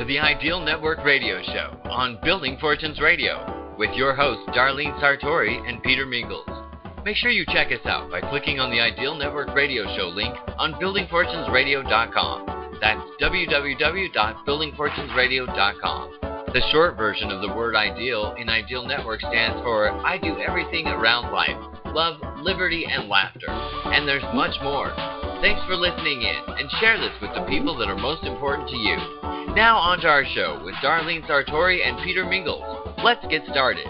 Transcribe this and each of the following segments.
to the Ideal Network Radio Show on Building Fortunes Radio with your hosts Darlene Sartore and Peter Mingils. Make sure you check us out by clicking on the Ideal Network Radio Show link on buildingfortunesradio.com. That's www.buildingfortunesradio.com. The short version of the word ideal in Ideal Network stands for I do everything around life, love, liberty, and laughter. And there's much more. Thanks for listening in, and share this with the people that are most important to you. Now on to our show with Darlene Sartore and Peter Mingils. Let's get started.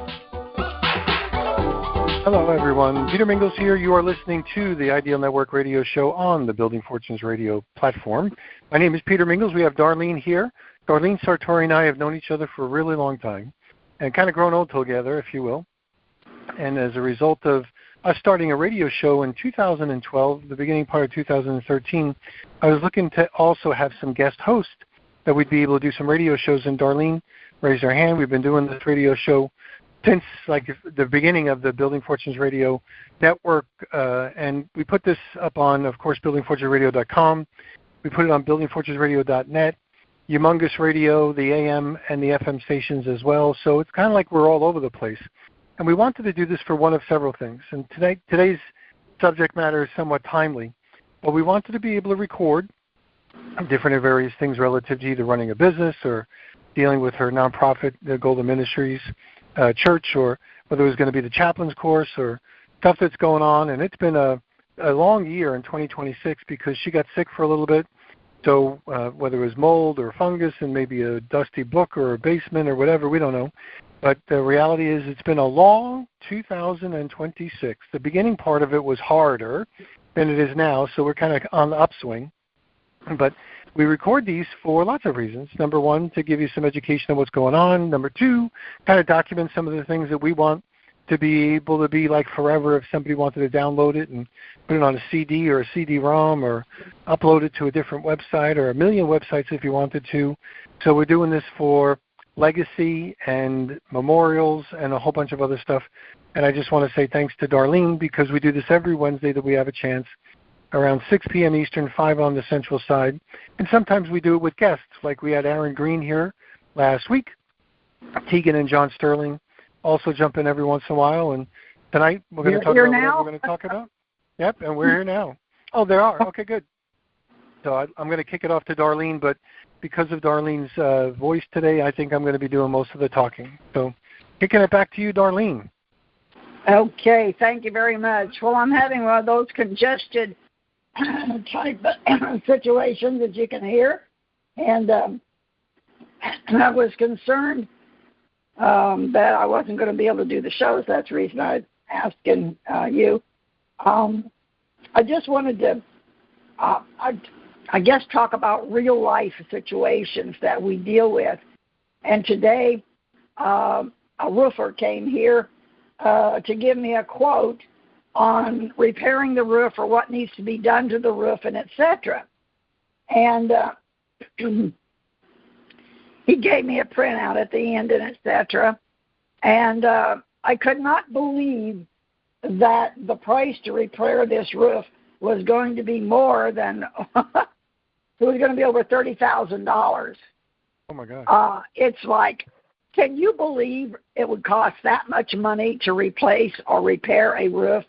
Hello, everyone. Peter Mingils here. You are listening to the Ideal Network Radio Show on the Building Fortunes Radio platform. My name is Peter Mingils. We have Darlene here. Darlene Sartore and I have known each other for a really long time and kind of grown old together, if you will. And as a result of us starting a radio show in 2012, the beginning part of 2013, I was looking to also have some guest hosts that we'd be able to do some radio shows. And Darlene raised her hand. We've been doing this radio show since like the beginning of the Building Fortunes Radio Network. And we put this up on, of course, buildingfortunesradio.com. We put it on buildingfortunesradio.net. Humongous Radio, the AM and the FM stations as well. So it's kind of like we're all over the place. And we wanted to do this for one of several things. And today's subject matter is somewhat timely. But we wanted to be able to record different various things relative to either running a business or dealing with her nonprofit, the Golden Ministries church, or whether it was going to be the chaplain's course or stuff that's going on. And it's been a long year in 2026 because she got sick for a little bit. So whether it was mold or fungus and maybe a dusty book or a basement or whatever, we don't know. But the reality is it's been a long 2026. The beginning part of it was harder than it is now, so we're kind of on the upswing. But we record these for lots of reasons. Number one, to give you some education on what's going on. Number two, kind of document some of the things that we want to be able to be like forever if somebody wanted to download it and put it on a CD or a CD-ROM or upload it to a different website or a million websites if you wanted to. So we're doing this for legacy and memorials and a whole bunch of other stuff. And I just want to say thanks to Darlene because we do this every Wednesday that we have a chance around 6 p.m. Eastern, 5 on the Central Side. And sometimes we do it with guests, like we had Aaron Green here last week, Tegan and John Sterling also jump in every once in a while, and tonight we're going to talk about whatever we're going to talk about. Yep, and we're here now. Oh, there are. Okay, good. So I'm going to kick it off to Darlene, but because of Darlene's voice today, I think I'm going to be doing most of the talking. So kicking it back to you, Darlene. Okay, thank you very much. Well, I'm having one of those congested type situations that you can hear, and I was concerned that I wasn't going to be able to do the shows. That's the reason I was asking you. I just wanted to, I guess, talk about real-life situations that we deal with. And today, a roofer came here to give me a quote on repairing the roof or what needs to be done to the roof and et cetera. And he gave me a printout at the end and et cetera. And I could not believe that the price to repair this roof was going to be more than, it was going to be over $30,000. Oh, my God. It's like, can you believe it would cost that much money to replace or repair a roof?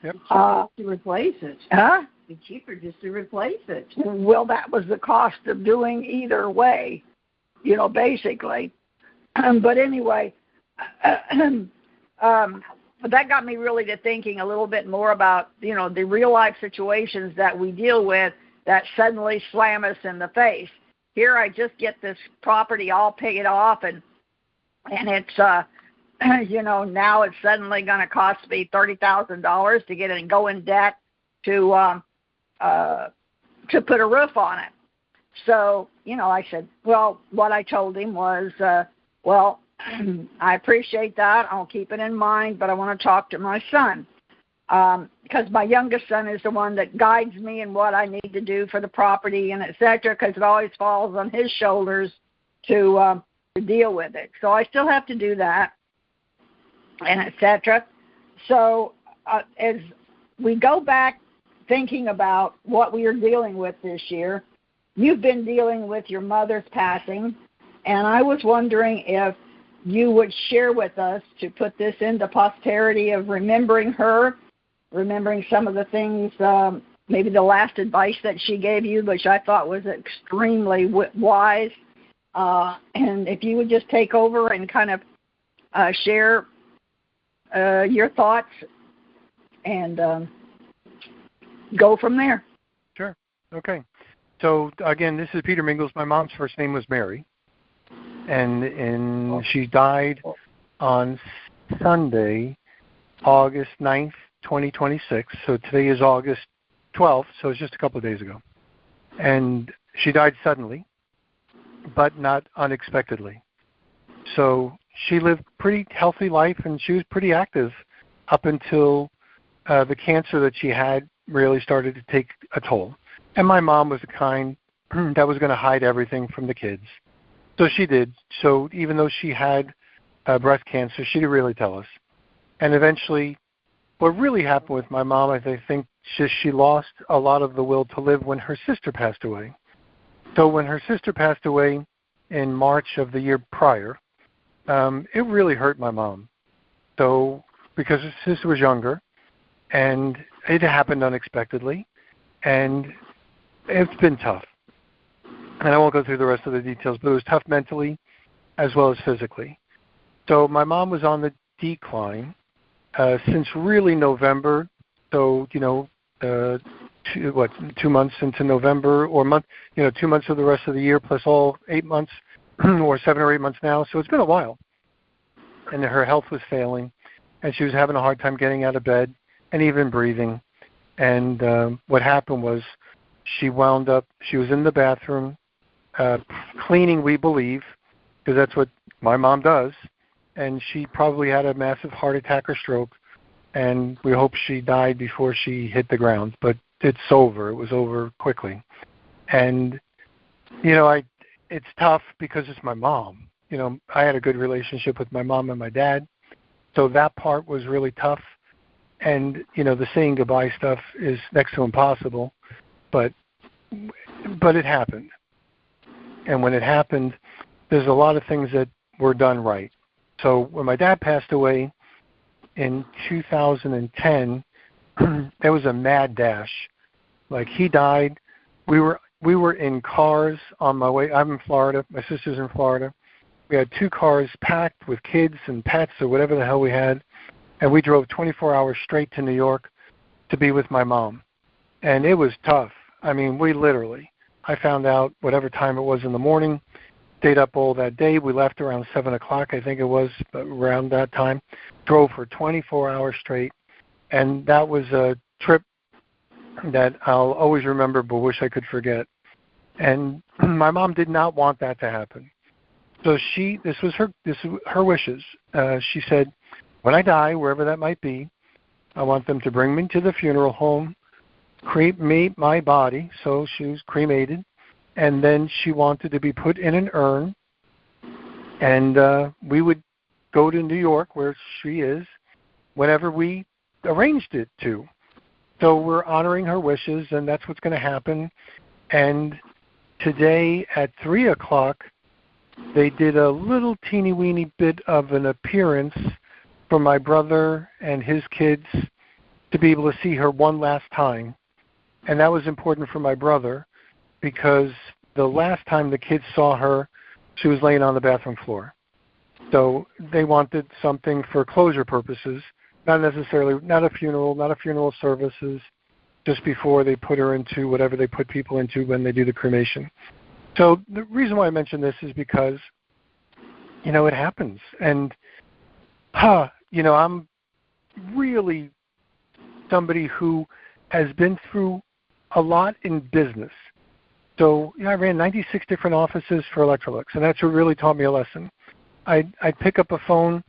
Yep. To replace it. Huh? It'd be cheaper just to replace it. Well, that was the cost of doing either way, basically. But anyway, that got me really to thinking a little bit more about, the real-life situations that we deal with that suddenly slam us in the face. Here I just get this property all paid off, and it's, now it's suddenly going to cost me $30,000 to get it and go in debt to put a roof on it. So, I said, well, what I told him was, I appreciate that. I'll keep it in mind, but I want to talk to my son because my youngest son is the one that guides me in what I need to do for the property and et cetera, because it always falls on his shoulders to deal with it. So I still have to do that and et cetera. So as we go back thinking about what we are dealing with this year, you've been dealing with your mother's passing, and I was wondering if you would share with us to put this into posterity of remembering her, remembering some of the things, maybe the last advice that she gave you, which I thought was extremely wise. And if you would just take over and kind of share your thoughts and go from there. Sure. Okay. So, again, this is Peter Mingils. My mom's first name was Mary. And she died on Sunday, August 9th, 2026. So today is August 12th, so it's just a couple of days ago. And she died suddenly, but not unexpectedly. So she lived a pretty healthy life, and she was pretty active up until the cancer that she had really started to take a toll. And my mom was the kind that was going to hide everything from the kids. So she did. So even though she had breast cancer, she didn't really tell us. And eventually, what really happened with my mom, I think, she lost a lot of the will to live when her sister passed away. So when her sister passed away in March of the year prior, it really hurt my mom. So because her sister was younger, and it happened unexpectedly, and it's been tough. And I won't go through the rest of the details, but it was tough mentally as well as physically. So my mom was on the decline since really November. So, 2 months into November, or 2 months of the rest of the year plus all 8 months or 7 or 8 months now. So it's been a while. And her health was failing, and she was having a hard time getting out of bed and even breathing. And what happened was she was in the bathroom, cleaning, we believe, because that's what my mom does, and she probably had a massive heart attack or stroke, and we hope she died before she hit the ground, but it's over. It was over quickly. And, it's tough because it's my mom. I had a good relationship with my mom and my dad, so that part was really tough. And, the saying goodbye stuff is next to impossible, but it happened. And when it happened, there's a lot of things that were done right. So when my dad passed away in 2010, there was a mad dash. Like, he died. We were in cars on my way. I'm in Florida. My sister's in Florida. We had 2 cars packed with kids and pets or whatever the hell we had, and we drove 24 hours straight to New York to be with my mom. And it was tough. I mean, I found out whatever time it was in the morning, stayed up all that day. We left around 7 o'clock, I think it was, around that time. Drove for 24 hours straight. And that was a trip that I'll always remember but wish I could forget. And my mom did not want that to happen. So this was her wishes. She said, when I die, wherever that might be, I want them to bring me to the funeral home, cremate my body. So she was cremated, and then she wanted to be put in an urn, and we would go to New York, where she is, whenever we arranged it to. So we're honoring her wishes, and that's what's going to happen. And today at 3 o'clock, they did a little teeny-weeny bit of an appearance for my brother and his kids to be able to see her one last time. And that was important for my brother because the last time the kids saw her, she was laying on the bathroom floor. So they wanted something for closure purposes, not a funeral services, just before they put her into whatever they put people into when they do the cremation. So the reason why I mention this is because, it happens. And, I'm really somebody who has been through a lot in business. So I ran 96 different offices for Electrolux, and that's what really taught me a lesson. I'd pick up a phone,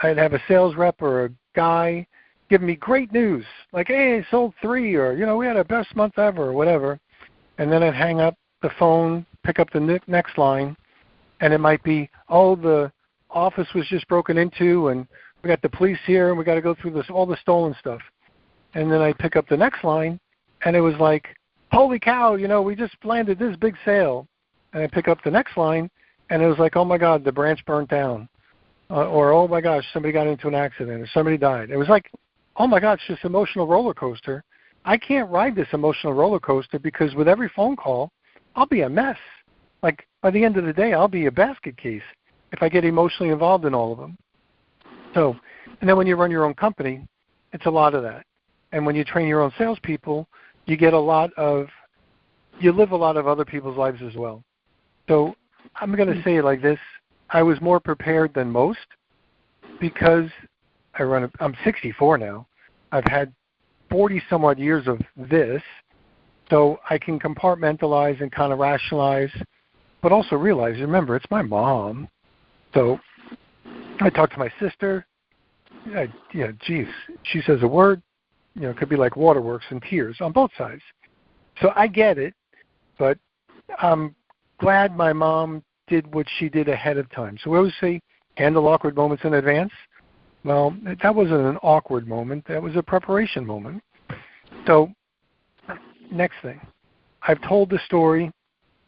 I'd have a sales rep or a guy giving me great news, like, hey, I sold 3, or, we had our best month ever, or whatever. And then I'd hang up the phone, pick up the next line, and it might be, the office was just broken into, and we got the police here, and we got to go through all the stolen stuff. And then I'd pick up the next line, and it was like, holy cow, we just landed this big sale. And I pick up the next line, and it was like, oh, my God, the branch burnt down. Or, oh, my gosh, somebody got into an accident or somebody died. It was like, oh, my gosh, this emotional roller coaster. I can't ride this emotional roller coaster because with every phone call, I'll be a mess. Like, by the end of the day, I'll be a basket case if I get emotionally involved in all of them. So, and then when you run your own company, it's a lot of that. And when you train your own salespeople, you live a lot of other people's lives as well. So I'm going to say it like this. I was more prepared than most because I'm 64 now. I've had 40-some-odd years of this, so I can compartmentalize and kind of rationalize, but also realize, remember, it's my mom. So I talk to my sister. She says a word, it could be like waterworks and tears on both sides. So I get it, but I'm glad my mom did what she did ahead of time. So we always say, handle awkward moments in advance. Well, that wasn't an awkward moment. That was a preparation moment. So next thing, I've told the story.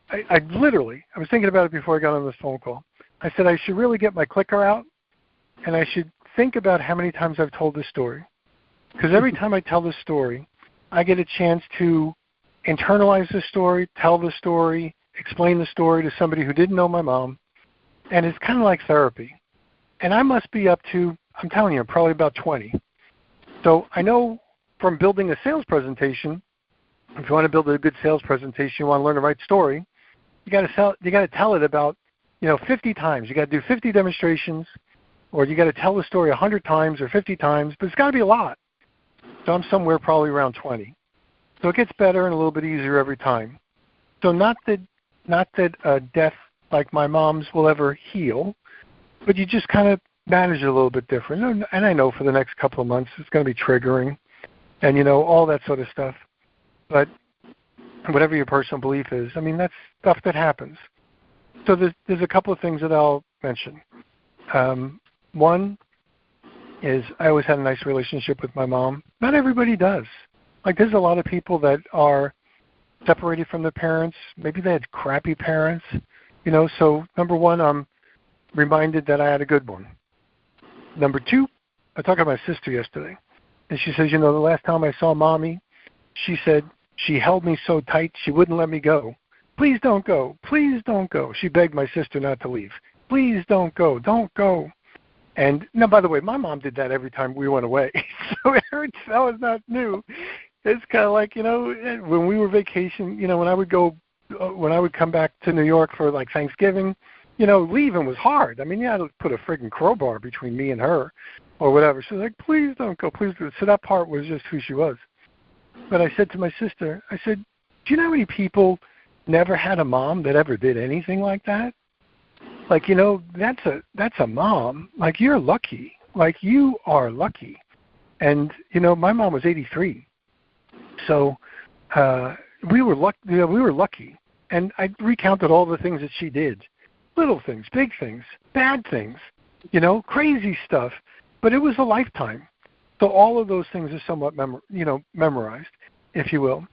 I was thinking about it before I got on this phone call. I said I should really get my clicker out, and I should think about how many times I've told this story. Because every time I tell this story, I get a chance to internalize the story, tell the story, explain the story to somebody who didn't know my mom, and it's kind of like therapy. And I must be up to, I'm telling you, probably about 20. So I know from building a sales presentation, if you want to build a good sales presentation, you want to learn the right story, you got to tell it about 50 times. You got to do 50 demonstrations, or you got to tell the story 100 times or 50 times, but it's got to be a lot. So I'm somewhere probably around 20. So it gets better and a little bit easier every time. So not that a death like my mom's will ever heal, but you just kind of manage it a little bit different. And I know for the next couple of months it's going to be triggering and, all that sort of stuff. But whatever your personal belief is, that's stuff that happens. So there's a couple of things that I'll mention. One is I always had a nice relationship with my mom. Not everybody does. Like there's a lot of people that are separated from their parents. Maybe they had crappy parents, So number one, I'm reminded that I had a good one. Number two, I talked to my sister yesterday, and she says, the last time I saw Mommy, she said she held me so tight she wouldn't let me go. Please don't go. Please don't go. She begged my sister not to leave. Please don't go. Don't go. And now, by the way, my mom did that every time we went away. So that was not new. It's kind of like, when we were vacation, when I would come back to New York for like Thanksgiving, leaving was hard. You had to put a friggin' crowbar between me and her or whatever. She was like, please don't go, please do. So that part was just who she was. But I said to my sister, I said, do you know how many people never had a mom that ever did anything like that? Like, that's a mom. Like, you're lucky. Like, you are lucky. And, my mom was 83. So we were lucky. And I recounted all the things that she did. Little things, big things, bad things, crazy stuff. But it was a lifetime. So all of those things are somewhat memorized, if you will.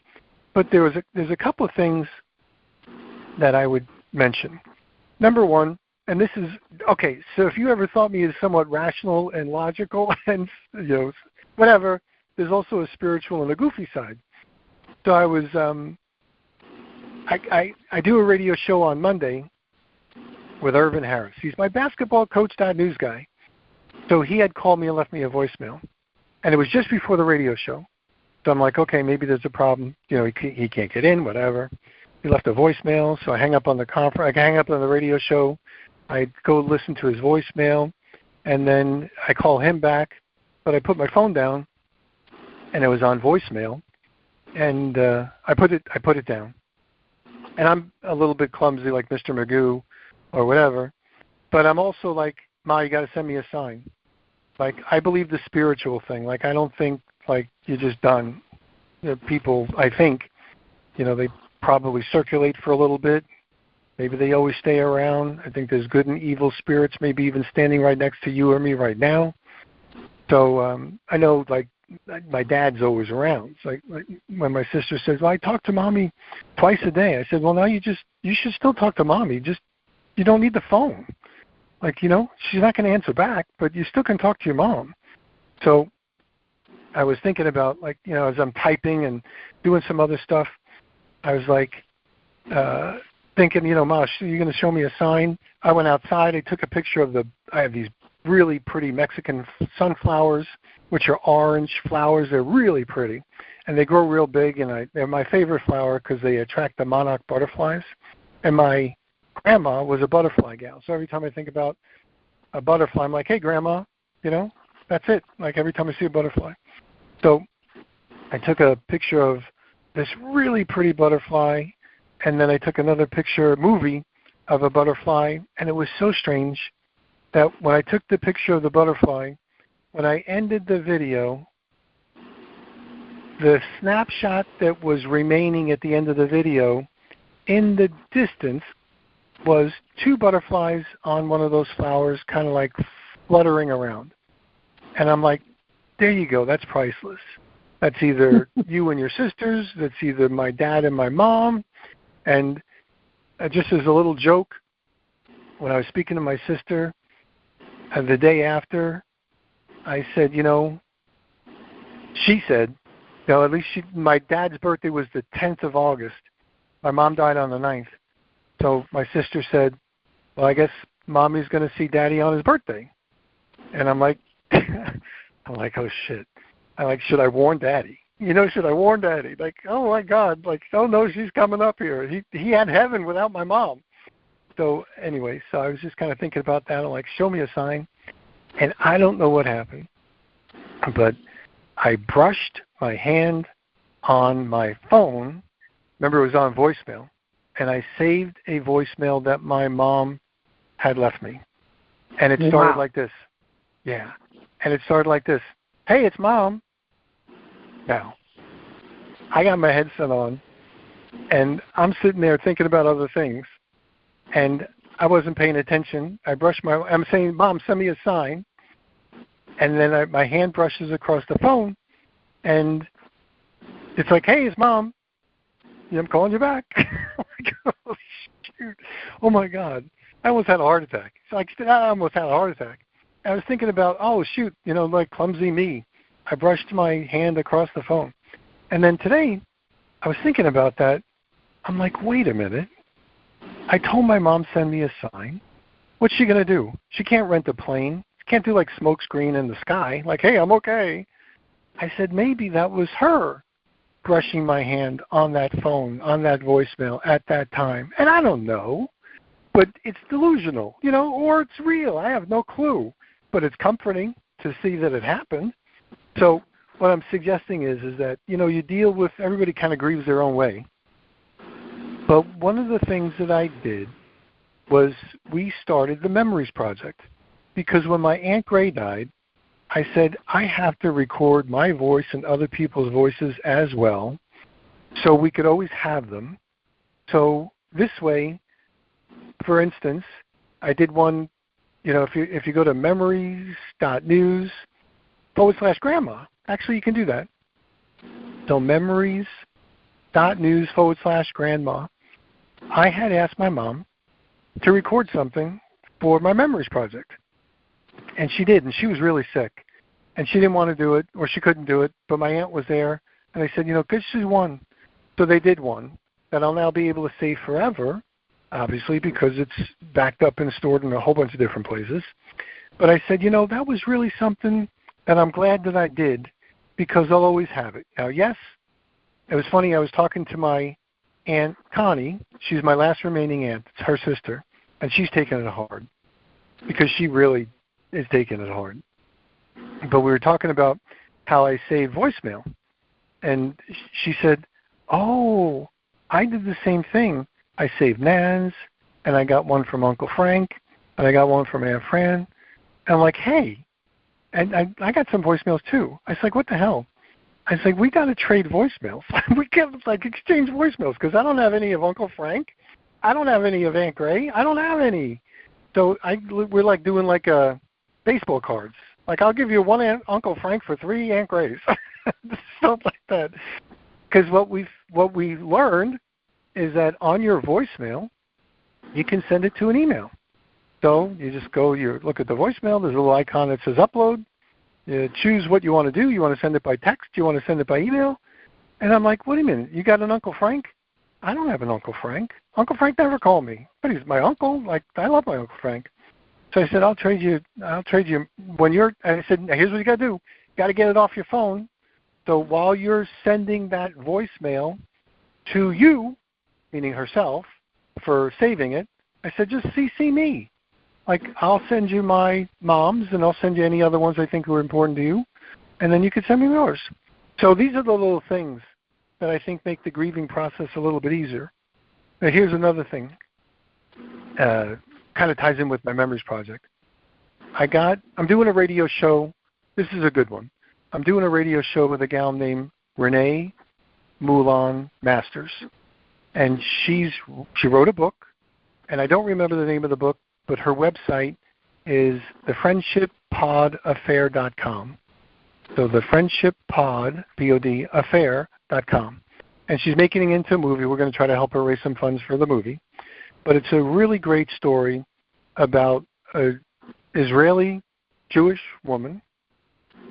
But there's a couple of things that I would mention. Number one, and this is, okay, so if you ever thought me as somewhat rational and logical and, whatever, there's also a spiritual and a goofy side. So I was, I do a radio show on Monday with Irvin Harris. He's my basketball coach.news guy. So he had called me and left me a voicemail. And it was just before the radio show. So I'm like, okay, maybe there's a problem. He can't get in, whatever. He left a voicemail, so I hang up on the radio show. I go listen to his voicemail, and then I call him back. But I put my phone down, and it was on voicemail, and I put it down. And I'm a little bit clumsy, like Mr. Magoo or whatever. But I'm also like, Ma, you got to send me a sign. Like, I believe the spiritual thing. Like, I don't think, like, you're just done. People, I think, they probably circulate for a little bit. Maybe they always stay around. I think there's good and evil spirits, maybe even standing right next to you or me right now. So I know, like, my dad's always around. It's like when my sister says, well, I talk to Mommy twice a day. I said, well, now you should still talk to Mommy. Just, you don't need the phone. Like, she's not going to answer back, but you still can talk to your mom. So I was thinking about, like, as I'm typing and doing some other stuff, I was like thinking, Mosh, you're going to show me a sign? I went outside. I took a picture of I have these really pretty Mexican sunflowers, which are orange flowers. They're really pretty, and they grow real big, and they're my favorite flower because they attract the monarch butterflies. And my grandma was a butterfly gal, so every time I think about a butterfly, I'm like, hey, Grandma, that's it. Like every time I see a butterfly. So I took a picture of this really pretty butterfly, and then I took another movie of a butterfly, and it was so strange that when I took the picture of the butterfly, when I ended the video, the snapshot that was remaining at the end of the video, in the distance, was two butterflies on one of those flowers kind of like fluttering around. And I'm like, there you go, that's priceless. That's either you and your sisters, that's either my dad and my mom. And just as a little joke, when I was speaking to my sister the day after, I said, she said, at least my dad's birthday was the 10th of August. My mom died on the 9th. So my sister said, well, I guess Mommy's going to see Daddy on his birthday. And I'm like, oh, shit. I'm like, should I warn Daddy? Should I warn Daddy? Like, oh, my God. Like, oh, no, she's coming up here. He had heaven without my mom. So anyway, I was just kind of thinking about that. I'm like, show me a sign. And I don't know what happened, but I brushed my hand on my phone. Remember, it was on voicemail. And I saved a voicemail that my mom had left me. And it started like this. Yeah. And it started like this. Hey, it's Mom. Now, I got my headset on, and I'm sitting there thinking about other things, and I wasn't paying attention. I'm saying, Mom, send me a sign. And then my hand brushes across the phone, and it's like, hey, it's Mom. I'm calling you back. Oh, shoot. Oh, my God. I almost had a heart attack. I almost had a heart attack. I was thinking about, oh, shoot, like clumsy me. I brushed my hand across the phone. And then today, I was thinking about that. I'm like, wait a minute. I told my mom send me a sign. What's she going to do? She can't rent a plane. She can't do like smoke screen in the sky. Like, hey, I'm okay. I said, maybe that was her brushing my hand on that phone, on that voicemail at that time. And I don't know, but it's delusional, or it's real. I have no clue. But it's comforting to see that it happened. So what I'm suggesting is that, you deal with, everybody kind of grieves their own way. But one of the things that I did was we started the Memories Project. Because when my Aunt Gray died, I said, I have to record my voice and other people's voices as well, so we could always have them. So this way, for instance, I did one, if you go to memories.news/grandma, actually you can do that. So memories.news/grandma. I had asked my mom to record something for my Memories Project. And she did, and she was really sick. And she didn't want to do it, or she couldn't do it, but my aunt was there. And I said, because she's one. So they did one that I'll now be able to save forever, obviously, because it's backed up and stored in a whole bunch of different places. But I said, that was really something that I'm glad that I did, because I'll always have it. Now, yes, it was funny. I was talking to my Aunt Connie. She's my last remaining aunt. It's her sister. And she's taking it hard, because she really is taking it hard. But we were talking about how I save voicemail. And she said, oh, I did the same thing. I saved Nan's, and I got one from Uncle Frank, and I got one from Aunt Fran. And I'm like, hey, and I got some voicemails too. I was like, what the hell? I was like, we got to trade voicemails. We can't exchange voicemails, because I don't have any of Uncle Frank. I don't have any of Aunt Gray. I don't have any. So we're doing a baseball cards. Like, I'll give you one Uncle Frank for 3 Aunt Grays. Stuff like that. Because what we learned is that on your voicemail, you can send it to an email. So you just you look at the voicemail, there's a little icon that says upload. You choose what you want to do. You want to send it by text? You want to send it by email? And I'm like, wait a minute, you got an Uncle Frank? I don't have an Uncle Frank. Uncle Frank never called me, but he's my uncle. Like, I love my Uncle Frank. So I said, I'll trade you when you're, and I said, here's what you got to do. You got to get it off your phone. So while you're sending that voicemail to you, meaning herself, for saving it, I said, just CC me. Like, I'll send you my mom's, and I'll send you any other ones I think are important to you, and then you can send me yours. So these are the little things that I think make the grieving process a little bit easier. Now, here's another thing. Kind of ties in with my Memories Project. I'm doing a radio show. This is a good one. I'm doing a radio show with a gal named Renee Moulin Masters. And she wrote a book, and I don't remember the name of the book, but her website is thefriendshippodaffair.com. So thefriendshippod, P-O-D, affair.com. And she's making it into a movie. We're going to try to help her raise some funds for the movie. But it's a really great story about an Israeli Jewish woman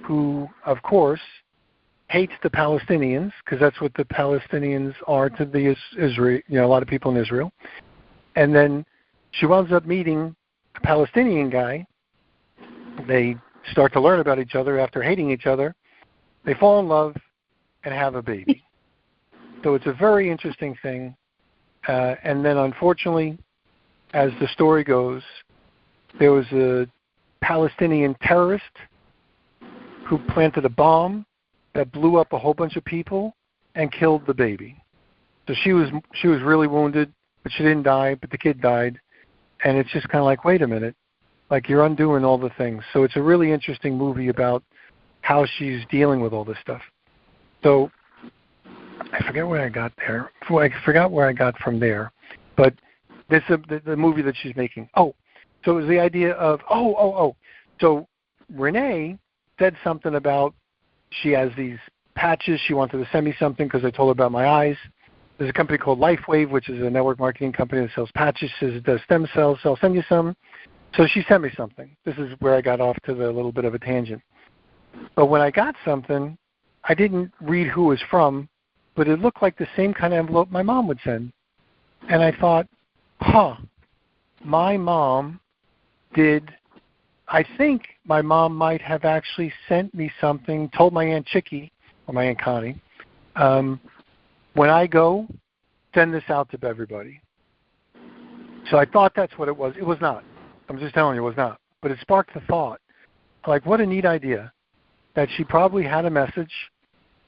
who, of course, hates the Palestinians, because that's what the Palestinians are to the Israel, a lot of people in Israel. And then she winds up meeting a Palestinian guy. They start to learn about each other after hating each other. They fall in love and have a baby. So it's a very interesting thing. And then, unfortunately, as the story goes, there was a Palestinian terrorist who planted a bomb that blew up a whole bunch of people and killed the baby. So she was really wounded, but she didn't die, but the kid died. And it's just kind of like, wait a minute, like, you're undoing all the things. So it's a really interesting movie about how she's dealing with all this stuff. So I forget where I got there. I forgot where I got from there. But this the movie that she's making. Oh, so it was the idea of, So Renee said something about she has these patches. She wanted to send me something because I told her about my eyes. There's a company called LifeWave, which is a network marketing company that sells patches. She says it does stem cells, so I'll send you some. So she sent me something. This is where I got off to the little bit of a tangent. But when I got something, I didn't read who it was from, but it looked like the same kind of envelope my mom would send. And I thought, my mom I think my mom might have actually sent me something, told my Aunt Chicky, or my Aunt Connie, when I go, send this out to everybody. So I thought that's what it was. It was not. I'm just telling you, it was not. But it sparked the thought. Like, what a neat idea that she probably had a message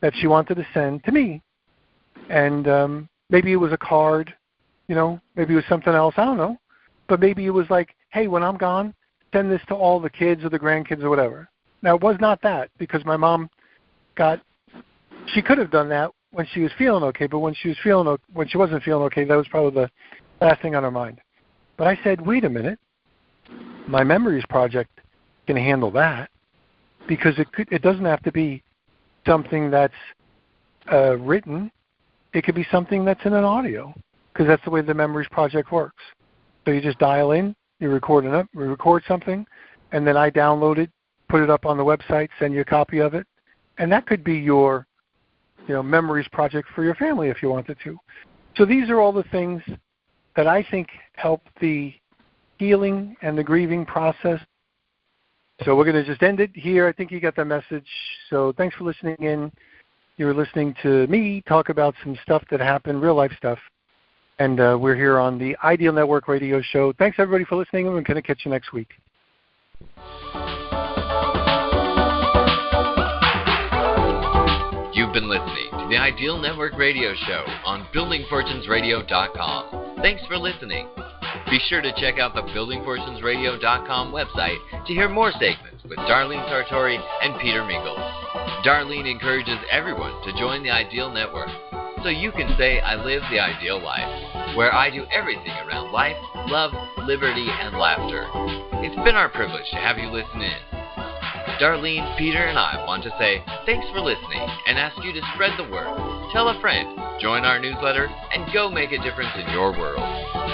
that she wanted to send to me. And maybe it was a card, maybe it was something else. I don't know. But maybe it was like, hey, when I'm gone, send this to all the kids or the grandkids or whatever. Now, it was not that, because my mom she could have done that when she was feeling okay, but when she wasn't feeling okay, that was probably the last thing on her mind. But I said, wait a minute, my Memories Project can handle that, because it doesn't have to be something that's written. It could be something that's in an audio, because that's the way the Memories Project works. So you just dial in, you record something, and then I download it, put it up on the website, send you a copy of it, and that could be your Memories Project for your family if you wanted to. So these are all the things that I think help the healing and the grieving process. So we're going to just end it here. I think you got the message. So thanks for listening in. You were listening to me talk about some stuff that happened, real life stuff. And we're here on the Ideal Network Radio Show. Thanks, everybody, for listening, and we're going to catch you next week. You've been listening to the Ideal Network Radio Show on BuildingFortunesRadio.com. Thanks for listening. Be sure to check out the BuildingFortunesRadio.com website to hear more segments with Darlene Sartore and Peter Mingils. Darlene encourages everyone to join the Ideal Network so you can say, I live the ideal life, where I do everything around life, love, liberty, and laughter. It's been our privilege to have you listen in. Darlene, Peter, and I want to say thanks for listening and ask you to spread the word. Tell a friend, join our newsletter, and go make a difference in your world.